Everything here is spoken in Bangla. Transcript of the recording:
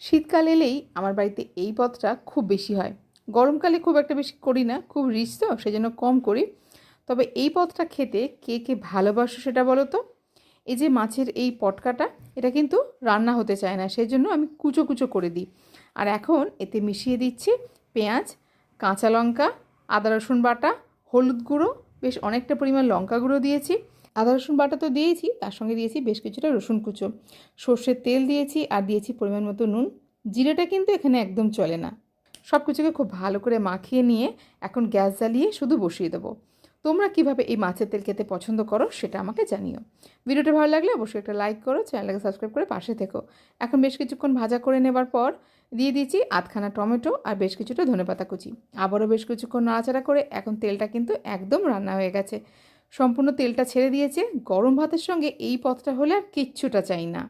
শীতকাল এলেই আমার বাড়িতে এই পদটা খুব বেশি হয়। গরমকালে খুব একটা বেশি করি না, খুব রিচ তো সেজন্য কম করি। তবে এই পদটা খেতে কে কে ভালোবাসো সেটা বলো তো। এই যে মাছের এই পটকাটা, এটা কিন্তু রান্না হতে চায় না, সেই জন্য আমি কুচো কুচো করে দিই। আর এখন এতে মিশিয়ে দিচ্ছি পেঁয়াজ, কাঁচা লঙ্কা, আদা রসুন বাটা, হলুদ গুঁড়ো, বেশ অনেকটা পরিমাণ লঙ্কা গুঁড়ো দিয়েছি। আদা রসুন বাটা তো দিয়েছি, তার সঙ্গে দিয়েছি বেশ কিছুটা রসুন কুচো, সর্ষের তেল দিয়েছি আর দিয়েছি পরিমাণ মতো নুন। জিরেটা কিন্তু এখানে একদম চলে না। সব কিছুকে খুব ভালো করে মাখিয়ে নিয়ে এখন গ্যাস জ্বালিয়ে শুধু বসিয়ে দেবো। তোমরা কিভাবে এই মাছের তেল খেতে পছন্দ করো সেটা আমাকে জানিও। ভিডিওটা ভালো লাগলে অবশ্যই একটা লাইক করো, চ্যানেলটাকে সাবস্ক্রাইব করে পাশে থেকো। এখন বেশ কিছুক্ষণ ভাজা করে নেবার পর দিয়ে দিয়েছি আধখানা টমেটো আর বেশ কিছুটা ধনেপাতা কুচি। আবারও বেশ কিছুক্ষণ নাড়াচাড়া করে এখন তেলটা কিন্তু একদম রান্না হয়ে গেছে, সম্পূর্ণ তেলটা ছেড়ে দিয়েছে। গরম ভাতের সঙ্গে এই পদটা হলে আর কিচ্ছুটা চাই না।